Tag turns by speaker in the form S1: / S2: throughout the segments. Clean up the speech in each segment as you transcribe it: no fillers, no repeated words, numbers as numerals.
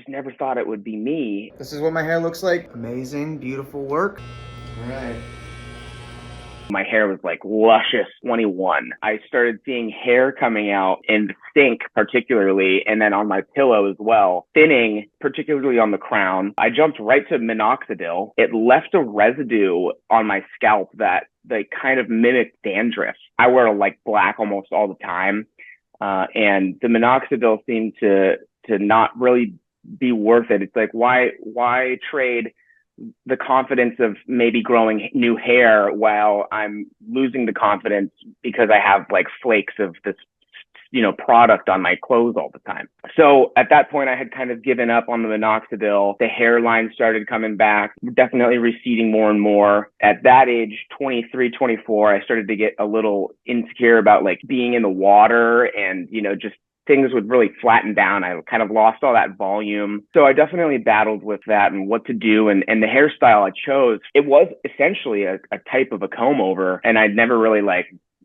S1: never thought it would be me.
S2: This is what my hair looks like. Amazing, beautiful work. All right.
S1: My hair was like luscious 21. I started seeing hair coming out in the sink, particularly, and then on my pillow as well, thinning, particularly on the crown. I jumped right to minoxidil. It left a residue on my scalp that they kind of mimicked dandruff. I wear like black almost all the time. And the minoxidil seemed to not really be worth it. It's like, why trade the confidence of maybe growing new hair while I'm losing the confidence because I have like flakes of this, product on my clothes all the time. So at that point, I had kind of given up on the minoxidil. The hairline started coming back, definitely receding more and more. At that age, 23, 24, I started to get a little insecure about like being in the water and, just things would really flatten down. I kind of lost all that volume. So I definitely battled with that and what to do. And the hairstyle I chose, it was essentially a type of a comb over. And I'd never really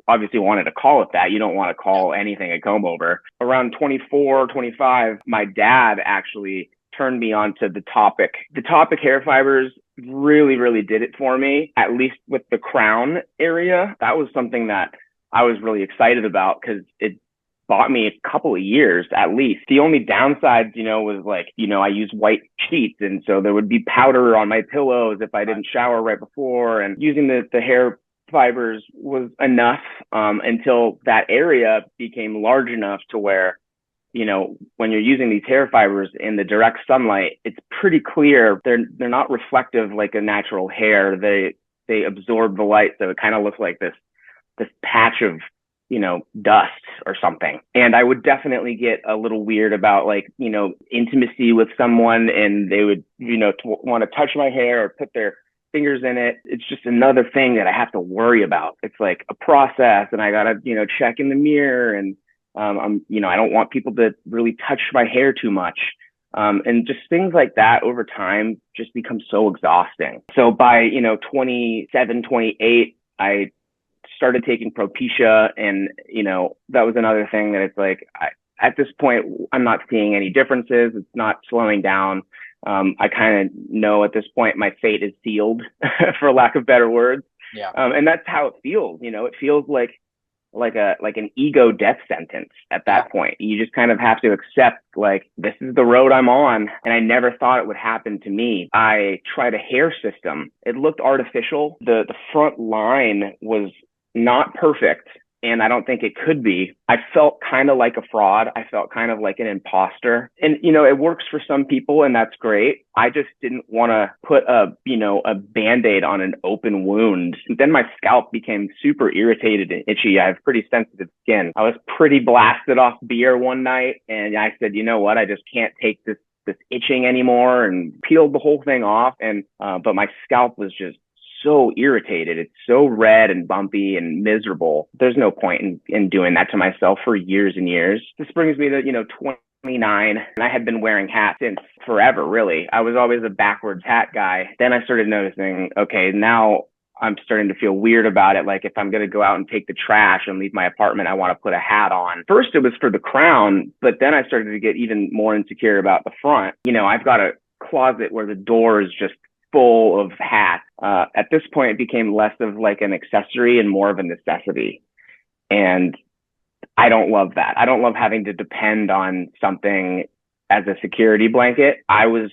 S1: obviously wanted to call it that. You don't want to call anything a comb over. Around 24, 25, my dad actually turned me on to the Topic. The Topic hair fibers really, really did it for me, at least with the crown area. That was something that I was really excited about because it bought me a couple of years at least. The only downside, was like, I use white sheets. And so there would be powder on my pillows if I didn't shower right before. And using the hair fibers was enough until that area became large enough to where, when you're using these hair fibers in the direct sunlight, it's pretty clear they're not reflective like a natural hair. They absorb the light. So it kind of looks like this patch of dust or something. And I would definitely get a little weird about intimacy with someone and they would, want to touch my hair or put their fingers in it. It's just another thing that I have to worry about. It's like a process and I gotta, check in the mirror and, I don't want people to really touch my hair too much. And just things like that over time just become so exhausting. So by, 27, 28, I started taking Propecia and, that was another thing that it's like, at this point, I'm not seeing any differences. It's not slowing down. I kind of know at this point, my fate is sealed for lack of better words.
S2: Yeah.
S1: And that's how it feels. It feels like an ego death sentence at that point. You just kind of have to accept like, this is the road I'm on. And I never thought it would happen to me. I tried a hair system. It looked artificial. The front line was not perfect. And I don't think it could be. I felt kind of like a fraud. I felt kind of like an imposter. And, it works for some people and that's great. I just didn't want to put a Band-Aid on an open wound. And then my scalp became super irritated and itchy. I have pretty sensitive skin. I was pretty blasted off beer one night. And I said, you know what? I just can't take this itching anymore and peeled the whole thing off. And, but my scalp was just so irritated. It's so red and bumpy and miserable. There's no point in doing that to myself for years and years. This brings me to, 29, and I had been wearing hats since forever, really. I was always a backwards hat guy. Then I started noticing, okay, now I'm starting to feel weird about it. Like if I'm going to go out and take the trash and leave my apartment, I want to put a hat on. First, it was for the crown, but then I started to get even more insecure about the front. I've got a closet where the door is just full of hats. At this point, it became less of like an accessory and more of a necessity. And I don't love that. I don't love having to depend on something as a security blanket. I was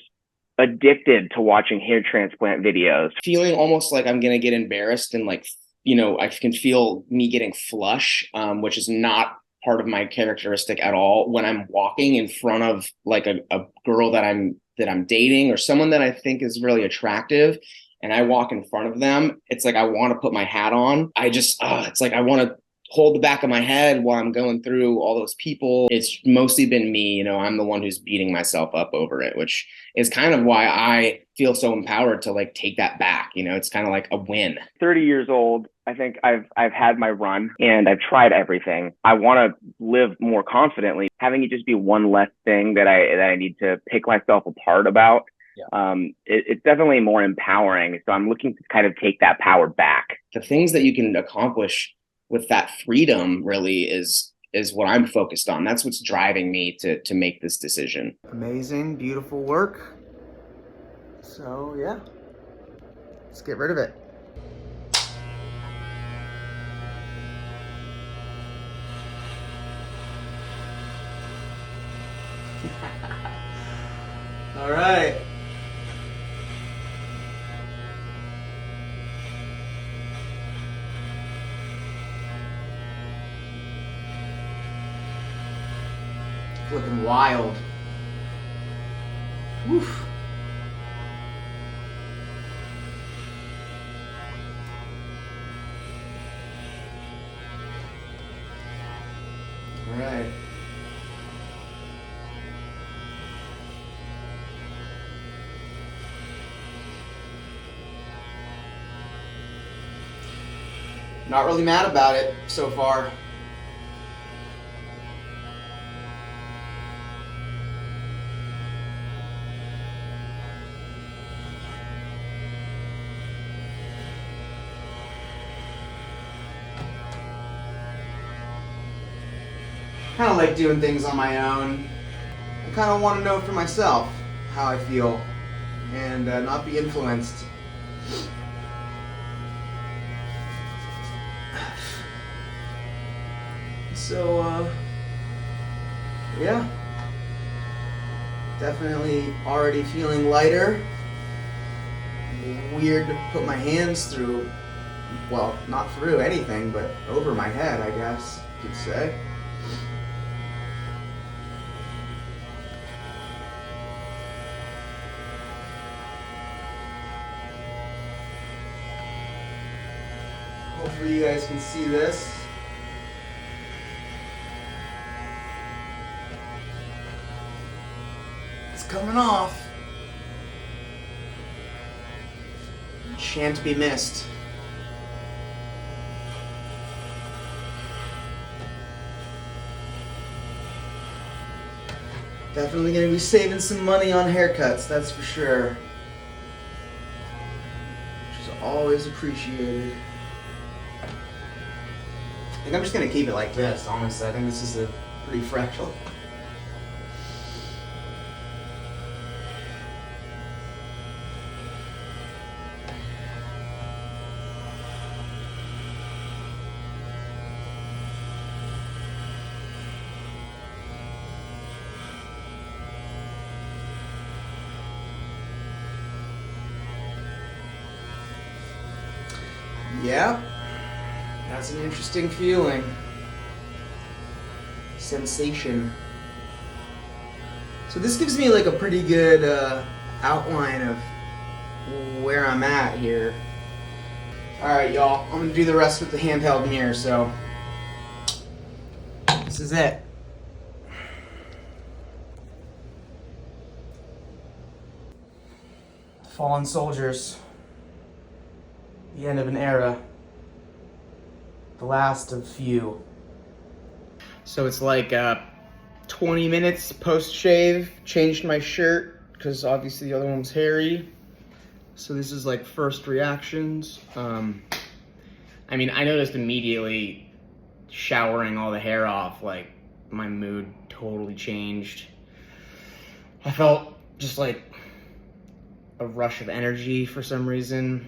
S1: addicted to watching hair transplant videos.
S2: Feeling almost like I'm going to get embarrassed and like, I can feel me getting flush, which is not part of my characteristic at all. When I'm walking in front of like a girl that I'm dating or someone that I think is really attractive and I walk in front of them, it's like I want to put my hat on. It's like I want to hold the back of my head while I'm going through all those people. It's mostly been me, I'm the one who's beating myself up over it, which is kind of why I feel so empowered to like take that back. It's kind of like a win.
S1: 30 years old. I think I've had my run and I've tried everything. I want to live more confidently. Having it just be one less thing that I need to pick myself apart about. Yeah. It's definitely more empowering. So I'm looking to kind of take that power back.
S2: The things that you can accomplish with that freedom really is is what I'm focused on. That's what's driving me to make this decision.
S3: Amazing, beautiful work. So yeah, let's get rid of it. All right. Looking wild. Woof. All right. Not really mad about it so far. Kind of like doing things on my own. I kind of want to know for myself how I feel and not be influenced. So, yeah. Definitely already feeling lighter. Weird to put my hands through, well, not through anything, but over my head, I guess you could say. Hopefully you guys can see this. It's coming off. Shan't be missed. Definitely gonna be saving some money on haircuts, that's for sure. Which is always appreciated. I think I'm just gonna keep it like this, honestly. I think this is a pretty fresh look. Yeah, that's an interesting feeling. Sensation. So this gives me like a pretty good outline of where I'm at here. Alright y'all, I'm gonna do the rest with the handheld mirror, so this is it. Fallen soldiers. The end of an era. The last of few. So it's like 20 minutes post-shave. Changed my shirt, because obviously the other one was hairy. So this is like first reactions. I mean, I noticed immediately showering all the hair off, like my mood totally changed. I felt just like a rush of energy for some reason.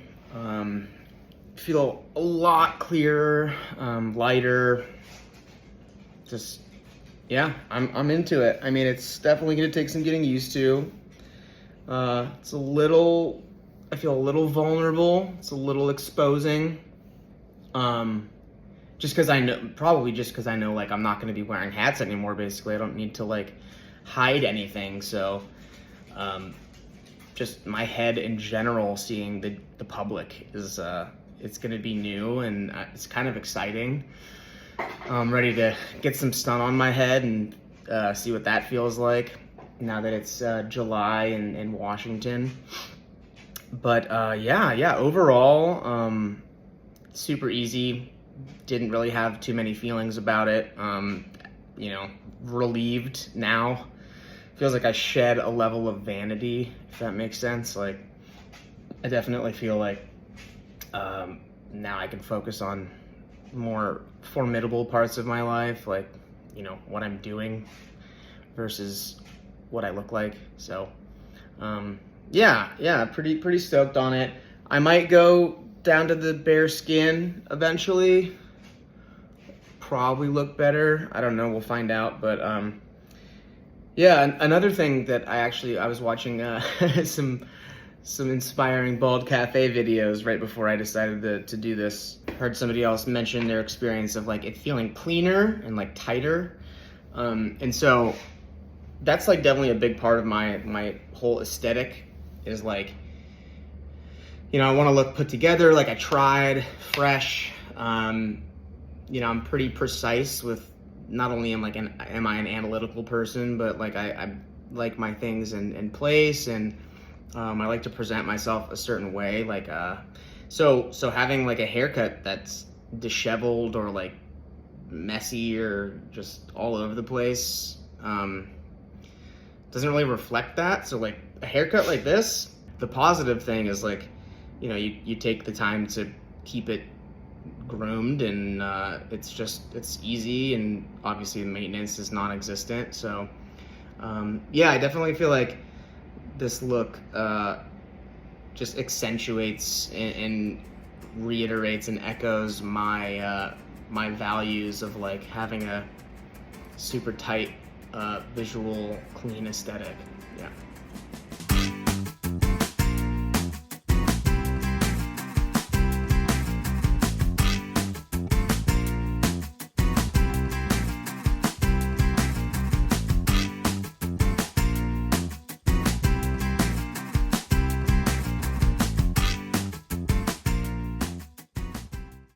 S3: Feel a lot clearer, lighter. Just, yeah, I'm into it. I mean, it's definitely gonna take some getting used to. It's a little, I feel a little vulnerable. It's a little exposing. Just because I know, probably just because I know, like, I'm not gonna be wearing hats anymore, basically. I don't need to, like, hide anything, so, just my head in general, seeing the public is, it's gonna be new, and it's kind of exciting. I'm ready to get some stun on my head and see what that feels like now that it's July in Washington. But yeah, overall, super easy. Didn't really have too many feelings about it. You know, relieved now. Feels like I shed a level of vanity, if that makes sense. Like, I definitely feel like now I can focus on more formidable parts of my life, like what I'm doing versus what I look like. So pretty stoked on it. I might go down to the bare skin eventually. Probably look better. I don't know, we'll find out. But another thing that I was watching some inspiring Baldcafe videos right before I decided to do this. Heard somebody else mention their experience of like it feeling cleaner and like tighter. And so that's like definitely a big part of my whole aesthetic is like, I want to look put together, like I tried, fresh. I'm pretty precise with, not only am I an analytical person, but like I like my things in place, and I like to present myself a certain way. Like, so having like a haircut that's disheveled or like messy or just all over the place, doesn't really reflect that. So like a haircut like this, the positive thing is like, you take the time to keep it groomed, and it's easy, and obviously the maintenance is non-existent. So I definitely feel like this look just accentuates and reiterates and echoes my values of like having a super tight visual clean aesthetic. Yeah.